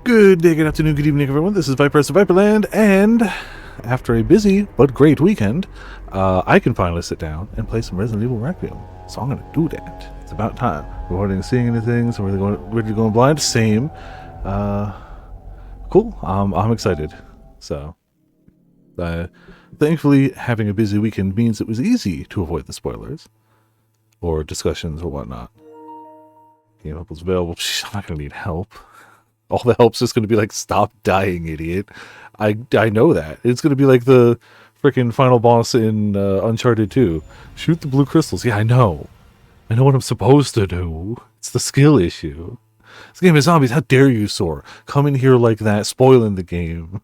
Good day, good afternoon, good evening, everyone. This is Viper of Viperland, and after a busy but great weekend, I can finally sit down and play some Resident Evil Requiem. So I'm going to do that. It's about time. We're already seeing anything, so we're ready to go blind. Same. Cool. I'm excited. So, thankfully, having a busy weekend means it was easy to avoid the spoilers or discussions or whatnot. Game help was available. I'm not going to need help. All the help's just going to be like, stop dying, idiot. I know that. It's going to be like the freaking final boss in Uncharted 2. Shoot the blue crystals. Yeah, I know. I know what I'm supposed to do. It's the skill issue. This game is zombies. How dare you, Sor? Come in here like that, spoiling the game.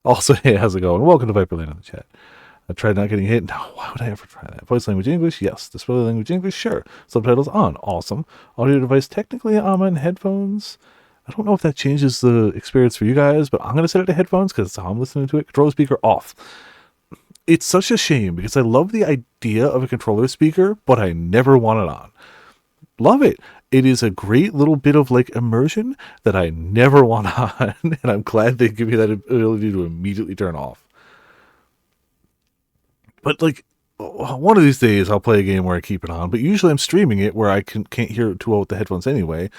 Also, hey, how's it going? Welcome to Viperland in the chat. I tried not getting hit. No, why would I ever try that? Voice language English? Yes. Display language English? Sure. Subtitles on? Awesome. Audio device technically on headphones? I don't know if that changes the experience for you guys, but I'm going to set it to headphones because that's how I'm listening to it. Controller speaker off. It's such a shame because I love the idea of a controller speaker, but I never want it on. Love it. It is a great little bit of like immersion that I never want on, and I'm glad they give me that ability to immediately turn off. But like, one of these days I'll play a game where I keep it on, but usually I'm streaming it where I can't hear it too well with the headphones anyway.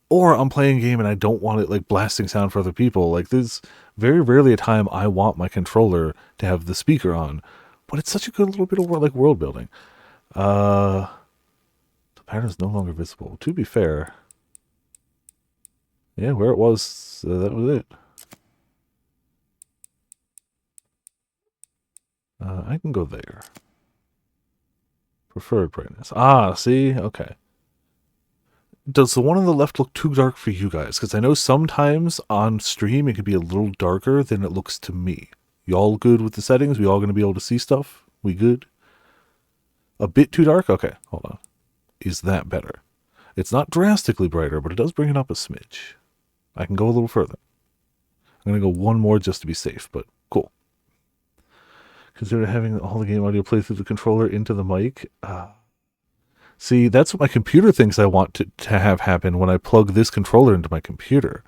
Or I'm playing a game and I don't want it like blasting sound for other people. Like there's very rarely a time I want my controller to have the speaker on. But it's such a good little bit of like world building. The pattern is no longer visible. To be fair. Yeah, where it was, that was it. I can go there. Preferred brightness. Ah, see? Okay. Does the one on the left look too dark for you guys? Because I know sometimes on stream it can be a little darker than it looks to me. Y'all good with the settings? We all going to be able to see stuff? We good? A bit too dark? Okay, hold on. Is that better? It's not drastically brighter, but it does bring it up a smidge. I can go a little further. I'm going to go one more just to be safe, but cool. Consider having all the game audio play through the controller into the mic. See, that's what my computer thinks I want to have happen when I plug this controller into my computer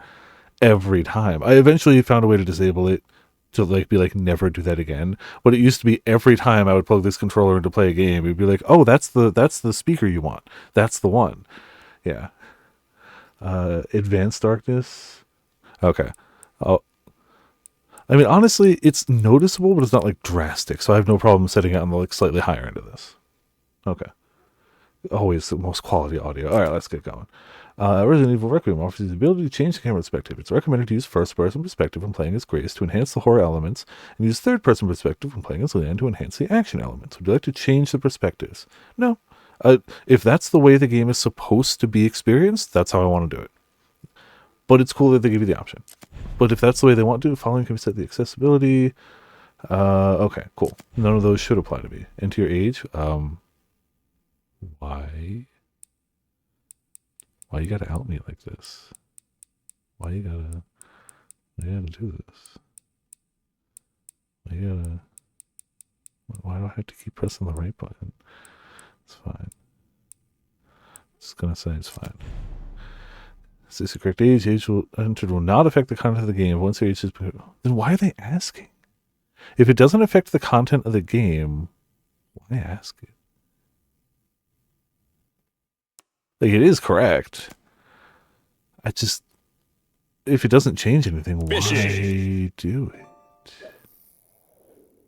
every time. I eventually found a way to disable it to like be like, never do that again. But it used to be every time I would plug this controller in to play a game, it'd be like, oh, that's the speaker you want. That's the one. Yeah. Advanced darkness. Okay. Oh, I mean, honestly, it's noticeable, but it's not like drastic. So I have no problem setting it on the like slightly higher end of this. Okay. Always the most quality audio. All right, let's get going. Resident Evil Requiem offers the ability to change the camera perspective. It's recommended to use first-person perspective when playing as Grace to enhance the horror elements, and use third-person perspective when playing as Leanne to enhance the action elements. Would you like to change the perspectives? No. If that's the way the game is supposed to be experienced, that's how I want to do it. But it's cool that they give you the option. But if that's the way they want to do it, following can be set the accessibility. Okay, cool. None of those should apply to me. Enter your age. Why you gotta out me like this? Why you gotta do this? Why do I have to keep pressing the right button? It's fine. Just gonna say it's fine. Is this the correct age? Age entered will not affect the content of the game. Once your age is... Then why are they asking? If it doesn't affect the content of the game, why ask it? Like, it is correct. I just... If it doesn't change anything, why do it?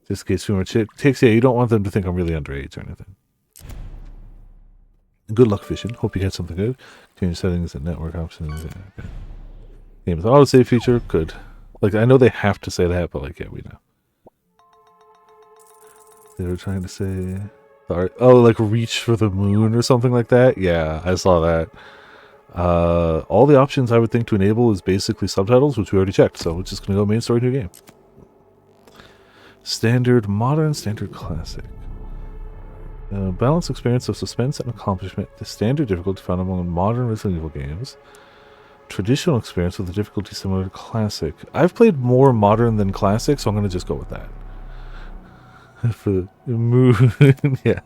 This case too much. It takes, yeah, you don't want them to think I'm really underage or anything. Good luck fishing. Hope you get something good. Change settings and network options. Yeah, okay. Game with autosave feature. Good. Like, I know they have to say that, but like, yeah, we know. They were trying to say... Oh, like reach for the moon or something like that? Yeah, I saw that. All the options I would think to enable is basically subtitles, which we already checked, so we're just going to go main story new game. Standard, modern, standard, classic. Balanced experience of suspense and accomplishment. The standard difficulty found among modern Resident Evil games. Traditional experience with a difficulty similar to classic. I've played more modern than classic, so I'm going to just go with that. For the moon, yeah.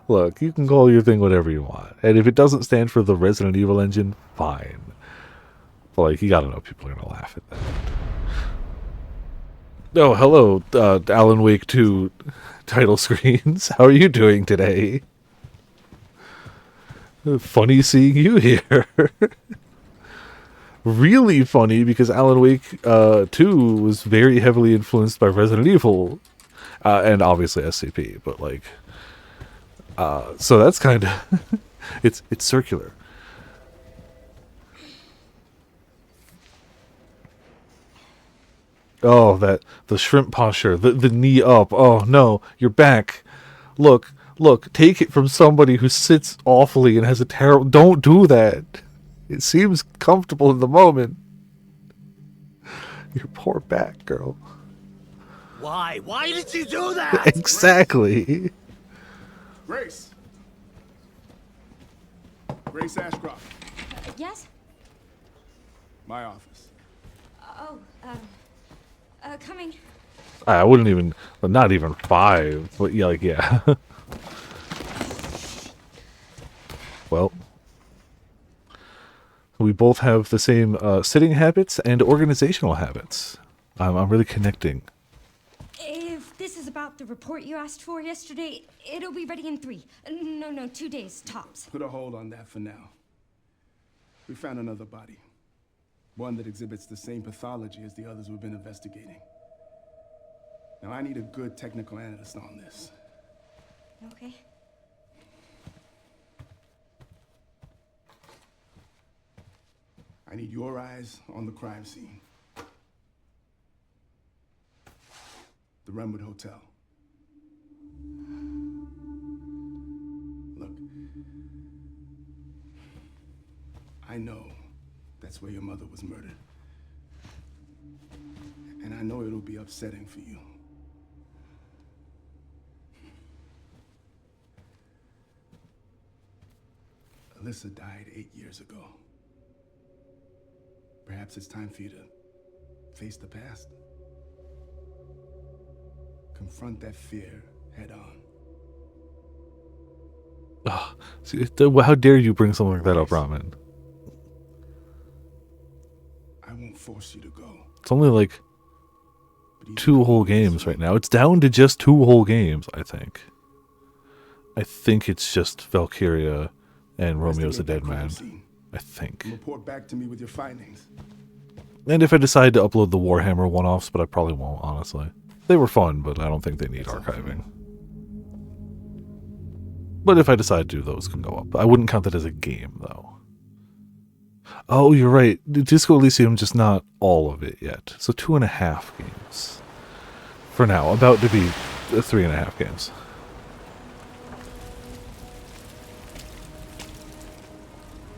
Look, you can call your thing whatever you want. And if it doesn't stand for the Resident Evil engine, fine. But, like, you gotta know people are gonna laugh at that. Oh, hello, Alan Wake 2 title screens. How are you doing today? Funny seeing you here. Really funny because Alan Wake 2 was very heavily influenced by Resident Evil. And obviously SCP, but like... so that's kind of... it's circular. Oh, the shrimp posture, the knee up. Oh no, you're back. Look, take it from somebody who sits awfully and has a terrible... Don't do that. It seems comfortable in the moment. Your poor back, girl. Why? Why did you do that? Exactly. Grace. Grace Ashcroft. Yes? My office. Oh, coming. I wouldn't even... Not even 5. But yeah, like, yeah. Well... We both have the same sitting habits and organizational habits. I'm really connecting. If this is about the report you asked for yesterday, it'll be ready in 3. No, 2 days, tops. Put a hold on that for now. We found another body. One that exhibits the same pathology as the others we've been investigating. Now, I need a good technical analyst on this. Okay. I need your eyes on the crime scene. The Renwood Hotel. Look, I know that's where your mother was murdered. And I know it'll be upsetting for you. Alyssa died 8 years ago. Perhaps it's time for you to face the past. Confront that fear head on. Oh, see, how dare you bring something like that up, Ramen? I won't force you to go. It's only like 2 whole games right now. It's down to just 2 whole games, I think. I think it's just Valkyria and Romeo's a Dead Man. I think. Report back to me with your findings. And if I decide to upload the Warhammer one-offs, but I probably won't, honestly. They were fun, but I don't think they need archiving. But if I decide to, those can go up. I wouldn't count that as a game, though. Oh, you're right. Disco Elysium, just not all of it yet. So 2.5 games. For now. About to be 3.5 games.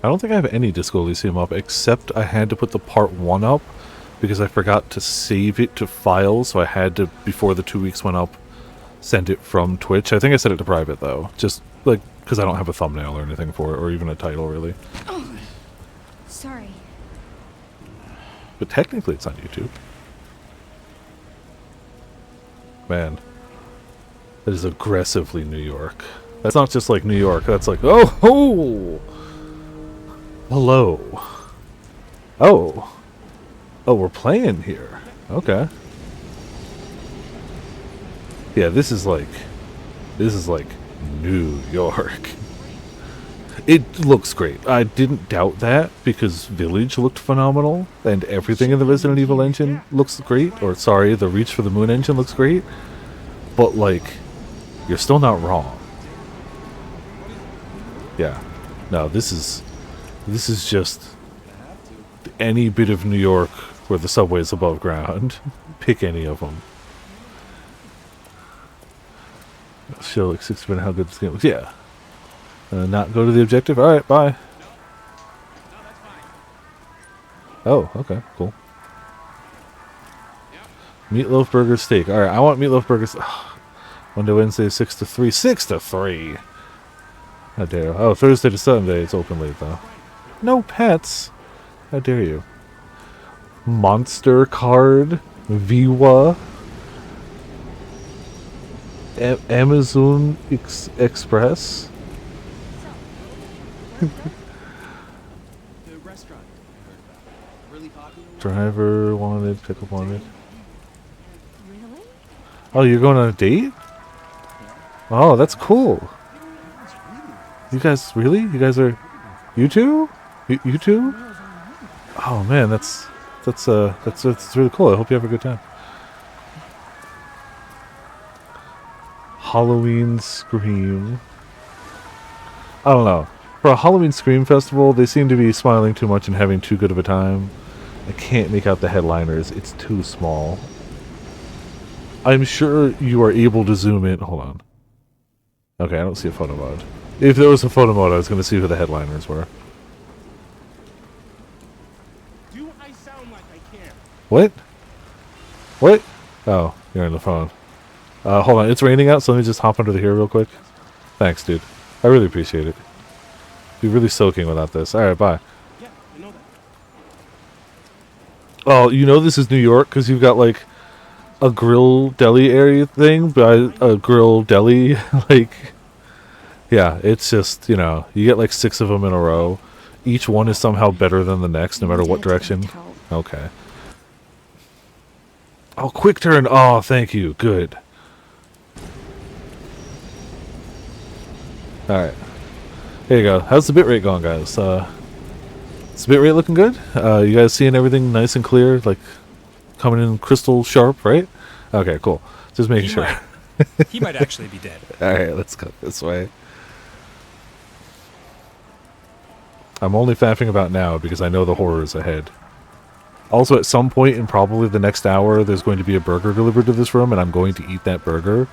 I don't think I have any Disco Elysium up, except I had to put the part 1 up because I forgot to save it to files, so I had to, before the 2 weeks went up, send it from Twitch. I think I set it to private, though. Just, like, because I don't have a thumbnail or anything for it, or even a title, really. Oh, sorry. But technically it's on YouTube. Man. That is aggressively New York. That's not just like New York, that's like, oh, ho! Hello. Oh. Oh, we're playing here. Okay. Yeah, this is like New York. It looks great. I didn't doubt that because Village looked phenomenal and everything in the Resident Evil engine looks great. Or sorry, the Reach for the Moon engine looks great. But like, you're still not wrong. Yeah. No, this is just any bit of New York where the subway is above ground. Pick any of them. Show like 6 minutes how good this game was. Yeah. Not go to the objective? Alright, bye. Oh, okay, cool. Meatloaf burger steak. Alright, I want meatloaf burgers. Monday, Wednesday, 6 to 3. 6 to 3! How dare you. Oh, Thursday to Sunday, it's open late though. No pets! How dare you. Monster Card. Viwa. Amazon Express. The restaurant. Driver wanted, pickup wanted. Really? Oh, you're going on a date? Oh, that's cool. You guys, really? You guys are... You two? You two? Oh, man, that's really cool. I hope you have a good time. Halloween Scream. I don't know. For a Halloween Scream Festival, they seem to be smiling too much and having too good of a time. I can't make out the headliners. It's too small. I'm sure you are able to zoom in. Hold on. Okay, I don't see a photo mode. If there was a photo mode, I was going to see who the headliners were. Do I sound like I care? What? What? Oh, you're on the phone. Hold on. It's raining out, so let me just hop under the here real quick. Thanks, dude. I really appreciate it. Be really soaking without this. Alright, bye. Yeah, I know that. Oh, you know this is New York because you've got, like, a grill deli area thing, but a grill deli, like... Yeah, it's just, you know, you get, like, 6 of them in a row. Each one is somehow better than the next, no matter what direction. Okay. Oh, quick turn! Oh, thank you. Good. Alright. Here you go. How's the bitrate going, guys? Is the bitrate looking good? You guys seeing everything nice and clear? Like, coming in crystal sharp, right? Okay, cool. Just making sure. He might actually be dead. Alright, let's go this way. I'm only faffing about now because I know the horror is ahead. Also, at some point in probably the next hour, there's going to be a burger delivered to this room, and I'm going to eat that burger.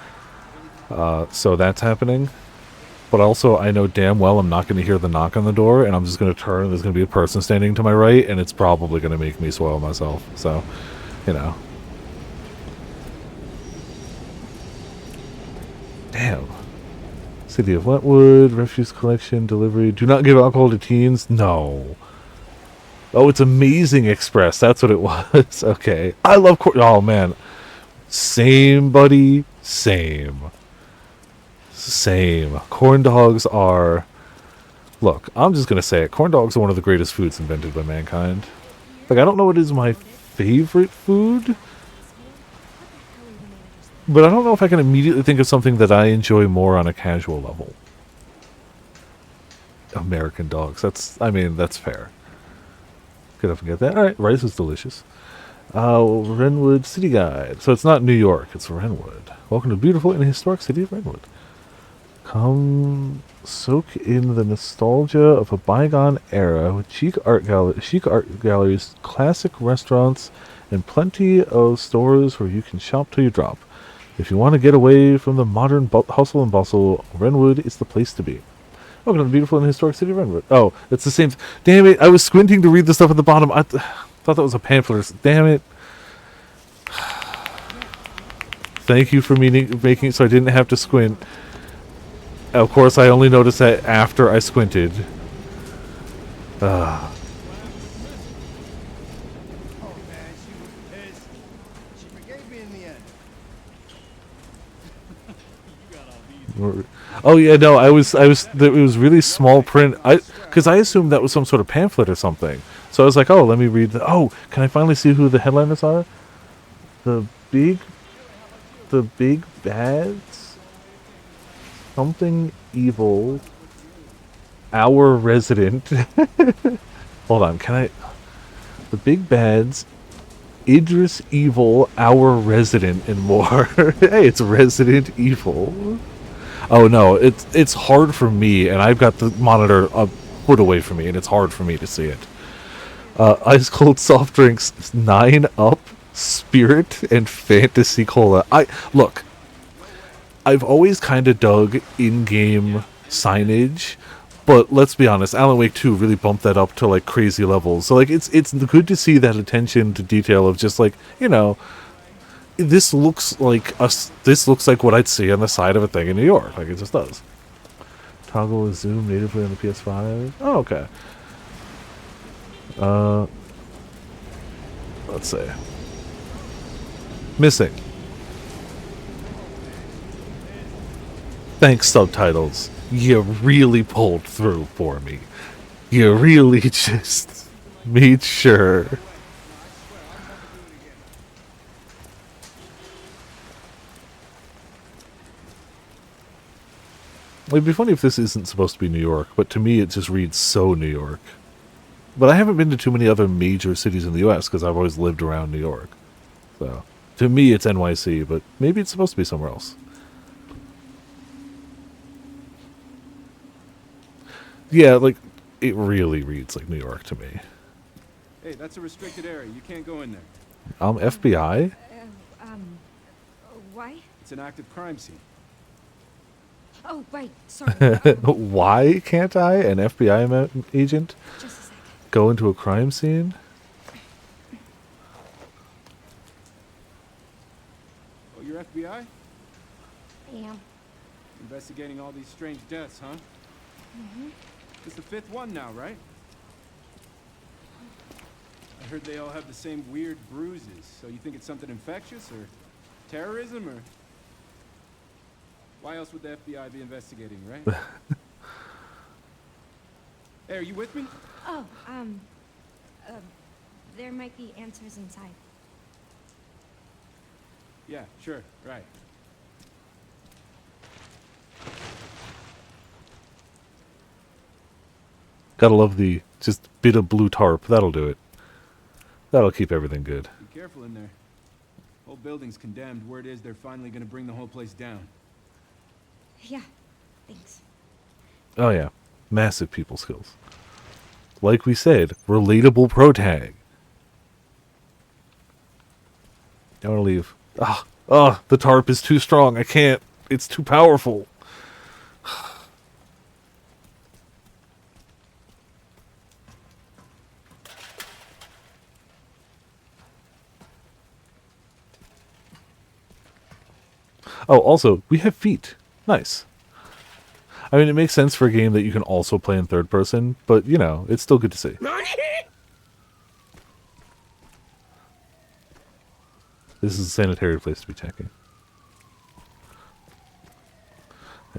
So that's happening. But also, I know damn well I'm not going to hear the knock on the door, and I'm just going to turn, and there's going to be a person standing to my right, and it's probably going to make me soil myself. So, you know. Damn. City of Wetwood, refuse collection, delivery. Do not give alcohol to teens? No. Oh, it's Amazing Express. That's what it was. Okay. I love oh, man. Same, buddy. Same. Same. Corn dogs are... Look, I'm just going to say it. Corn dogs are one of the greatest foods invented by mankind. Like, I don't know what is my favorite food, but I don't know if I can immediately think of something that I enjoy more on a casual level. American dogs. I mean, that's fair. Could I forget that? Alright, rice is delicious. Renwood City Guide. So it's not New York, it's Renwood. Welcome to the beautiful and historic city of Renwood. Come soak in the nostalgia of a bygone era with chic art galleries, classic restaurants, and plenty of stores where you can shop till you drop. If you want to get away from the modern hustle and bustle, Renwood is the place to be. Welcome to the beautiful and historic city of Renwood. Oh, it's the same. Damn it! I was squinting to read the stuff at the bottom. I thought that was a pamphlet. Damn it! Thank you for making it so I didn't have to squint. Of course, I only noticed that after I squinted. Oh, man, she was pissed. She forgave me in the end. Oh yeah, no, it was really small print. Because I assumed that was some sort of pamphlet or something. So I was like, oh, let me read oh, can I finally see who the headliners are? The big bads? Something evil. Our resident. Hold on, can I... The big bads, Idris Evil, our resident, and more. Hey, it's Resident Evil. Oh no, it's hard for me, and I've got the monitor a foot away from me, and it's hard for me to see it. Ice cold soft drinks, 9-Up, Spirit, and Fantasy Cola. Look, I've always kind of dug in-game signage, but let's be honest, Alan Wake 2 really bumped that up to like crazy levels. So like it's good to see that attention to detail of just like, you know, this looks like what I'd see on the side of a thing in New York. Like, it just does. Toggle is zoom natively on the PS5. Oh, okay. Let's see. Missing. Thanks, subtitles. You really pulled through for me. You really just made sure It'd be funny if this isn't supposed to be New York, but to me it just reads so New York. But I haven't been to too many other major cities in the U.S. because I've always lived around New York. So, to me it's NYC, but maybe it's supposed to be somewhere else. Yeah, like, it really reads like New York to me. Hey, that's a restricted area. You can't go in there. FBI? Why? It's an active crime scene. Oh, right. Sorry. Why can't I, an FBI agent, Just a sec. go into a crime scene? Oh, you're FBI? Yeah. Investigating all these strange deaths, huh? Mm-hmm. It's the 5th one now, right? I heard they all have the same weird bruises. So you think it's something infectious or terrorism or... Why else would the FBI be investigating, right? Hey, are you with me? Oh, there might be answers inside. Yeah, sure, right. Gotta love the just bit of blue tarp. That'll do it. That'll keep everything good. Be careful in there. Whole building's condemned. Word is they're finally gonna bring the whole place down. Yeah. Thanks. Oh yeah, massive people skills. Like we said, relatable pro tag. I want to leave. The tarp is too strong. I can't. It's too powerful. Oh, also, we have feet. Nice. I mean, it makes sense for a game that you can also play in third person, but, you know, it's still good to see. This is a sanitary place to be checking.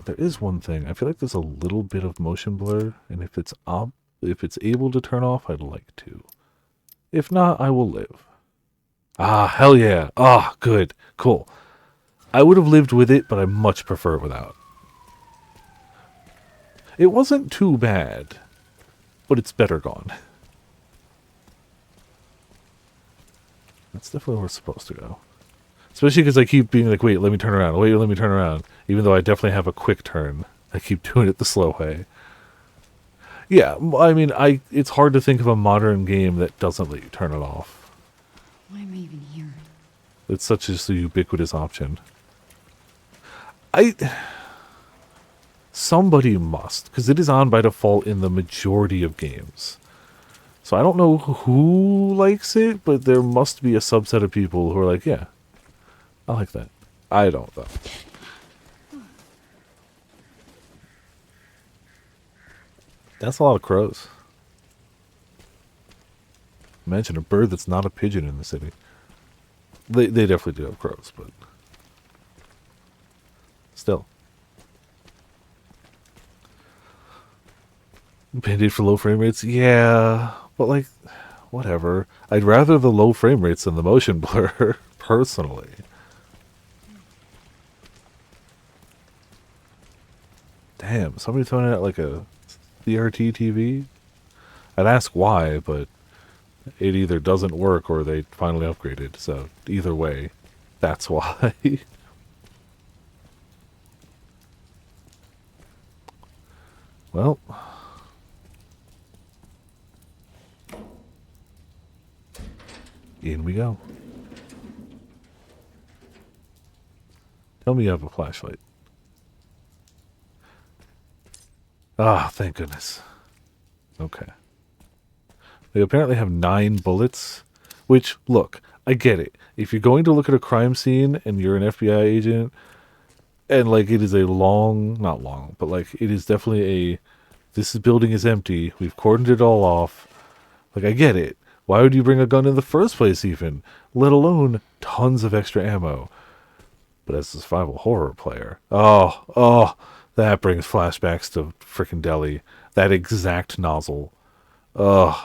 There is one thing. I feel like there's a little bit of motion blur, and if it's able to turn off, I'd like to. If not, I will live. Ah, hell yeah. Ah, good. Cool. I would have lived with it, but I much prefer it without. It wasn't too bad, but it's better gone. That's definitely where it's supposed to go. Especially because I keep being like, wait, let me turn around. Wait, let me turn around. Even though I definitely have a quick turn. I keep doing it the slow way. Yeah, I mean, it's hard to think of a modern game that doesn't let you turn it off. Why am I even here? It's such a ubiquitous option. Somebody must, because it is on by default in the majority of games. So I don't know who likes it, but there must be a subset of people who are like, yeah, I like that. I don't, though. That's a lot of crows. Imagine a bird that's not a pigeon in the city. They definitely do have crows, but still. Band-Aid for low frame rates? Yeah, but like, whatever. I'd rather the low frame rates than the motion blur, personally. Damn, somebody throwing out like a CRT TV? I'd ask why, but it either doesn't work or they finally upgraded, so either way, that's why. Well, in we go. Tell me you have a flashlight. Ah, thank goodness. Okay. They apparently have 9 bullets, which, look, I get it. If you're going to look at a crime scene and you're an FBI agent, and, like, it is a not long, but, like, it is definitely this building is empty, we've cordoned it all off. Like, I get it. Why would you bring a gun in the first place, even? Let alone tons of extra ammo. But as a survival horror player, that brings flashbacks to frickin' Delhi. That exact nozzle. Curse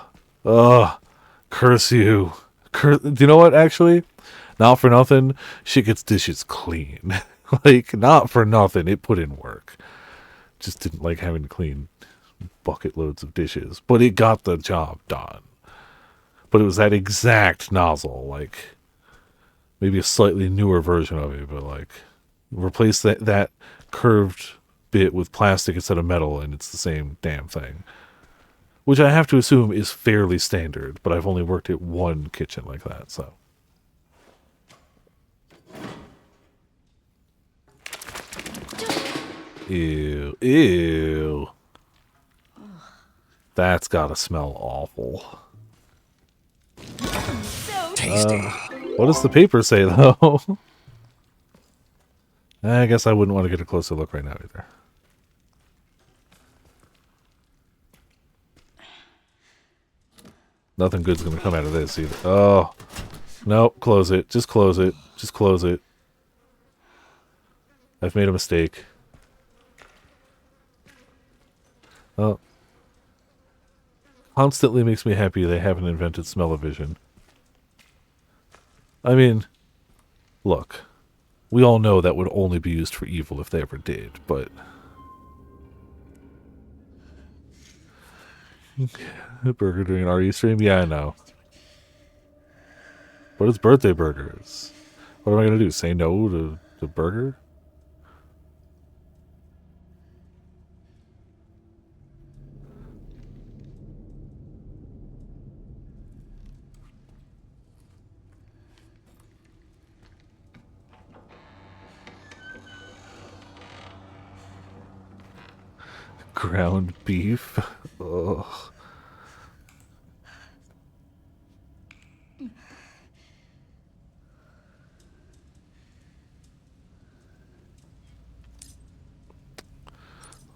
you. Do you know what, actually? Not for nothing, shit gets dishes clean. Like, not for nothing, it put in work. just didn't like having to clean bucket loads of dishes. But it got the job done. But it was that exact nozzle, like maybe a slightly newer version of it, but like replace that curved bit with plastic instead of metal, and it's the same damn thing. Which I have to assume is fairly standard, but I've only worked at one kitchen like that, so. Ew. Ew. That's gotta smell awful. Tasty. What does the paper say, though? I guess I wouldn't want to get a closer look right now, either. Nothing good's gonna come out of this, either. Oh. Nope, close it. Just close it. Just close it. I've made a mistake. Oh. Constantly makes me happy they haven't invented smell-o-vision. I mean, look. We all know that would only be used for evil if they ever did, but... Burger doing an RE stream? Yeah, I know. But it's birthday burgers. What am I going to do? Say no to the burger? Ground beef? Ugh.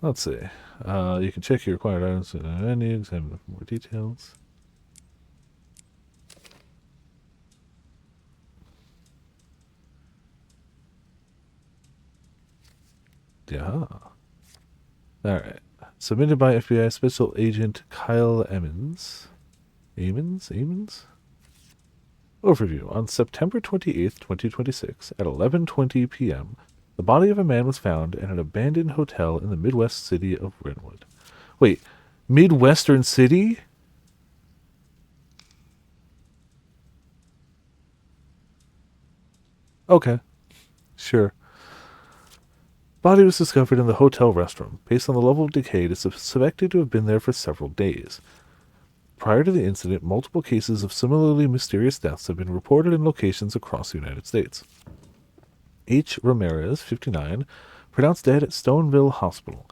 Let's see. You can check your required items in the menu, examine for more details. Yeah. Alright. Submitted by FBI Special Agent Kyle Emmons. Emmons? Overview. On September 28th, 2026, at 11:20 p.m., the body of a man was found in an abandoned hotel in the Midwest city of Brentwood. Wait, Midwestern city? Okay, sure. Body was discovered in the hotel restroom. Based on the level of decay, it is suspected to have been there for several days. Prior to the incident, multiple cases of similarly mysterious deaths have been reported in locations across the United States. H. Ramirez, 59, pronounced dead at Stoneville Hospital.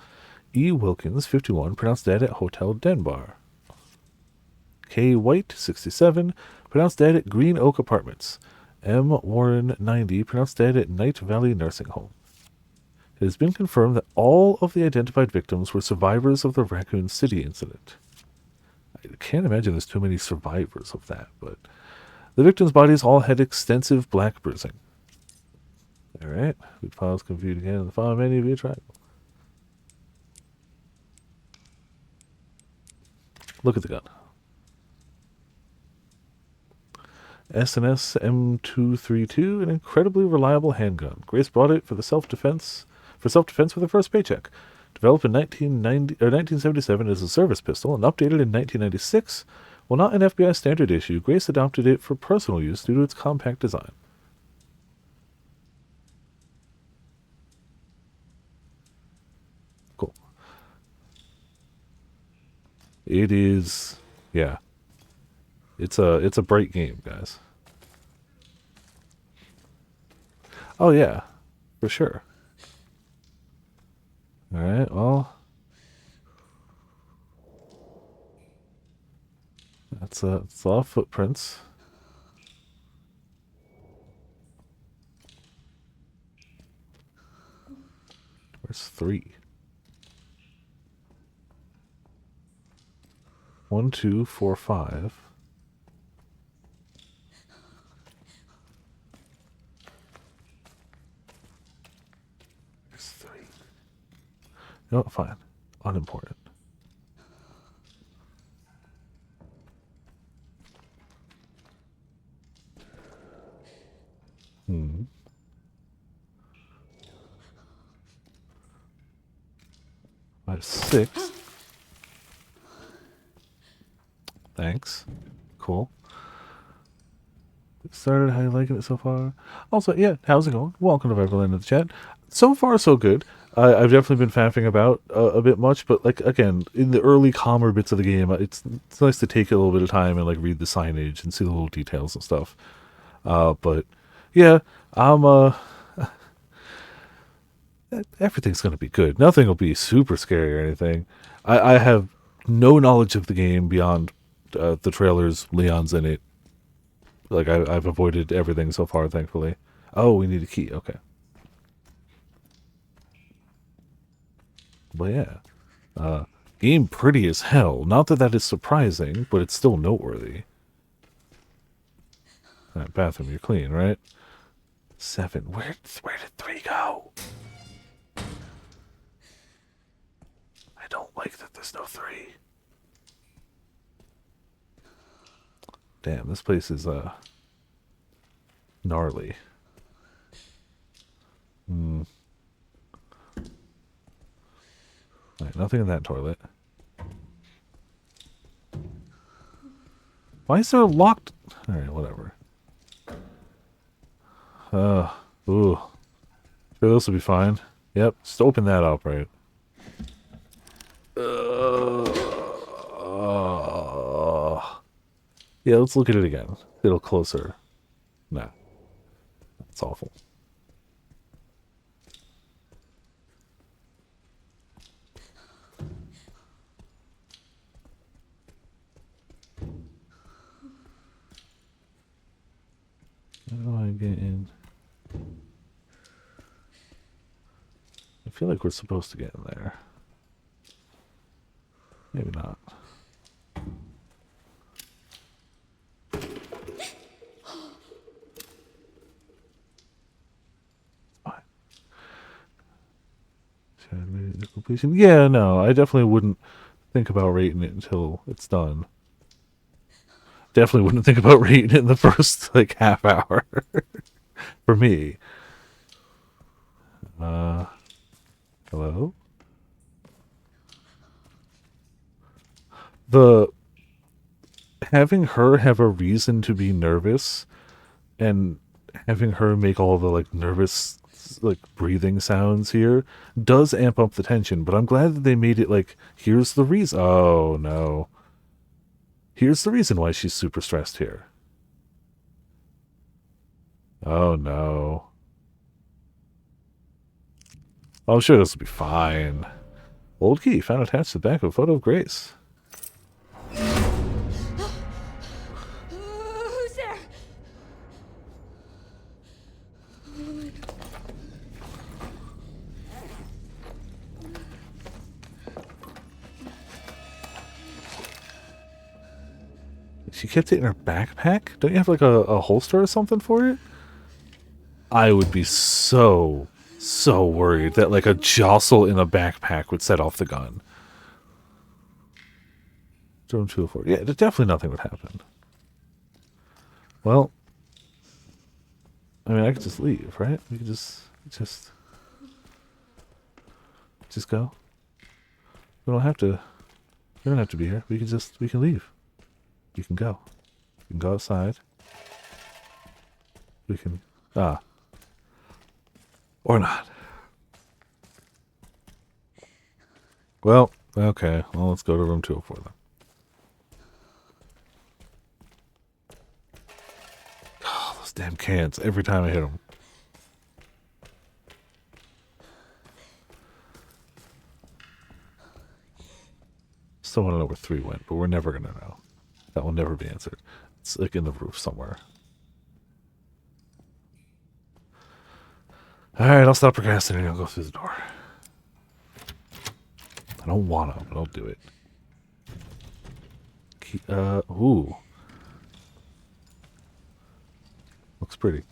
E. Wilkins, 51, pronounced dead at Hotel Denbar. K. White, 67, pronounced dead at Green Oak Apartments. M. Warren, 90, pronounced dead at Night Valley Nursing Home. It has been confirmed that all of the identified victims were survivors of the Raccoon City incident. I can't imagine there's too many survivors of that, but the victims' bodies all had extensive black bruising. Alright, boot files can be viewed again in the file menu via triangle. Look at the gun. S&S M232, an incredibly reliable handgun. Grace bought it for self-defense with her first paycheck. Developed in 1977 as a service pistol and updated in 1996, while not an FBI standard issue, Grace adopted it for personal use due to its compact design. Cool. It is, yeah. It's a bright game, guys. Oh yeah, for sure. All right, well, that's a lot of footprints. Where's 3? 1, 2, 4, 5. There's 3. No, fine. Unimportant. Hmm. There's 6. Thanks. Cool. Started, how you liking it so far? Also, yeah, how's it going? Welcome to everyone in the chat. So far, so good. I've definitely been faffing about a bit much, but like again, in the early calmer bits of the game, it's nice to take a little bit of time and like read the signage and see the little details and stuff. But yeah, I'm everything's gonna be good. Nothing will be super scary or anything. I have no knowledge of the game beyond the trailers. Leon's in it. Like I've avoided everything so far, thankfully. Oh, we need a key. Okay. But yeah, game pretty as hell. Not that that is surprising, but it's still noteworthy. All right, bathroom, you're clean, right? 7. Where did 3 go? I don't like that there's no 3. Damn, this place is gnarly. Right, nothing in that toilet. Why is there a locked... Alright, whatever. Ooh. Sure, this will be fine. Yep, just open that up, right? Yeah, let's look at it again. A little closer. Nah. That's awful. How do I get in? I feel like we're supposed to get in there. Maybe not. Fine. Should I rate it to completion? Yeah, no, I definitely wouldn't think about rating it until it's done. Definitely wouldn't think about rating it in the first, like, half hour. For me. Hello? Having her have a reason to be nervous and having her make all the, like, nervous, like, breathing sounds here does amp up the tension, but I'm glad that they made it, like, here's the reason. Oh, no. Here's the reason why she's super stressed here. Oh, no. Oh, I'm sure this will be fine. Old key found attached to the back of a photo of Grace. Who's there? She kept it in her backpack? Don't you have like a holster or something for it? I would be so worried that like a jostle in a backpack would set off the gun. Drone 204. Yeah, definitely nothing would happen. Well, I mean, I could just leave, right? We could just go. We don't have to. We don't have to be here. We can leave. We can go. We can go outside. We can or not. Well, okay. Well, let's go to room 204 then. Oh, those damn cans. Every time I hit them. Still want to know where 3 went, but we're never going to know. That will never be answered. It's like in the roof somewhere. Alright, I'll stop procrastinating. I'll go through the door. I don't want to, but I'll do it. Ooh. Looks pretty.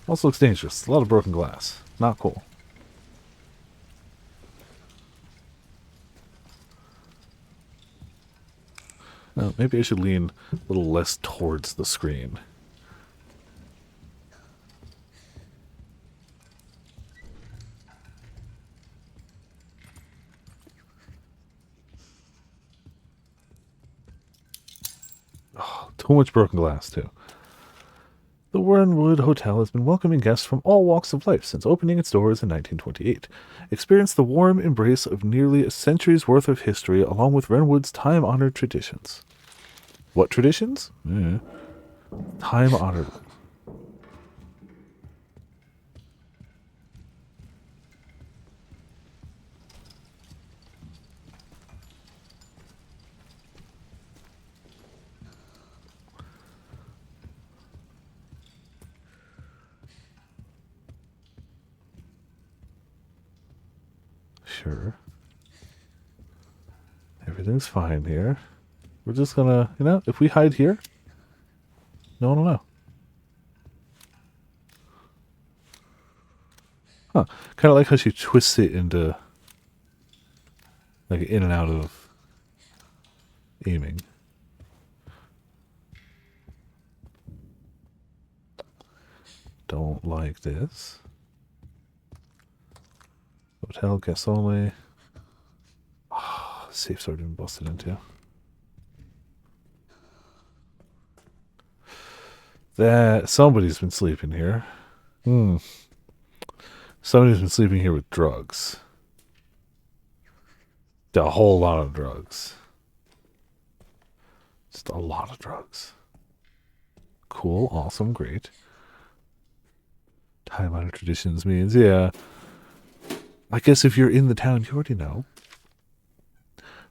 Also looks dangerous. A lot of broken glass. Not cool. Maybe I should lean a little less towards the screen. Too much broken glass, too. The Warrenwood Hotel has been welcoming guests from all walks of life since opening its doors in 1928. Experience the warm embrace of nearly a century's worth of history along with Wrenwood's time-honored traditions. What traditions? Time-honored. Sure. Everything's fine here. We're just gonna, if we hide here, no one will know. Huh. Kind of like how she twists it into, like, in and out of aiming. Don't like this. Hotel guests only. Oh, safe's already been busted into. That somebody's been sleeping here. Somebody's been sleeping here with drugs. A whole lot of drugs. Just a lot of drugs. Cool, awesome, great. Time honored traditions means, yeah. I guess if you're in the town, you already know.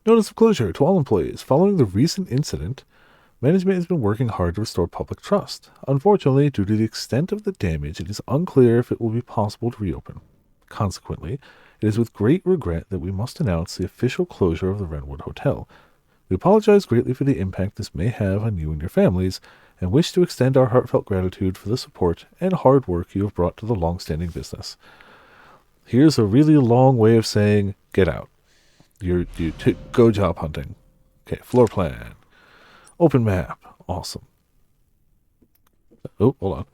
Notice of closure to all employees. Following the recent incident, management has been working hard to restore public trust. Unfortunately, due to the extent of the damage, it is unclear if it will be possible to reopen. Consequently, it is with great regret that we must announce the official closure of the Wrenwood Hotel. We apologize greatly for the impact this may have on you and your families, and wish to extend our heartfelt gratitude for the support and hard work you have brought to the long-standing business. Here's a really long way of saying, get out. Go job hunting. Okay, floor plan. Open map. Awesome. Oh, hold on.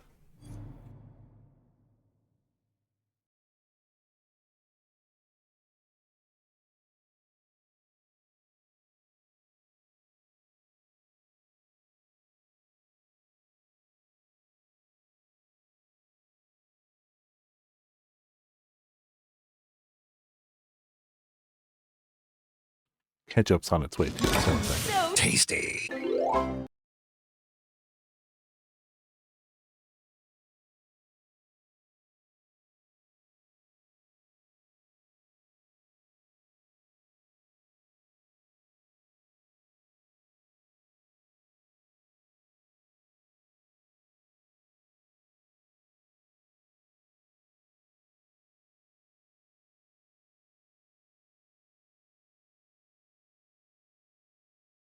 Ketchup's on its way too. Tasty.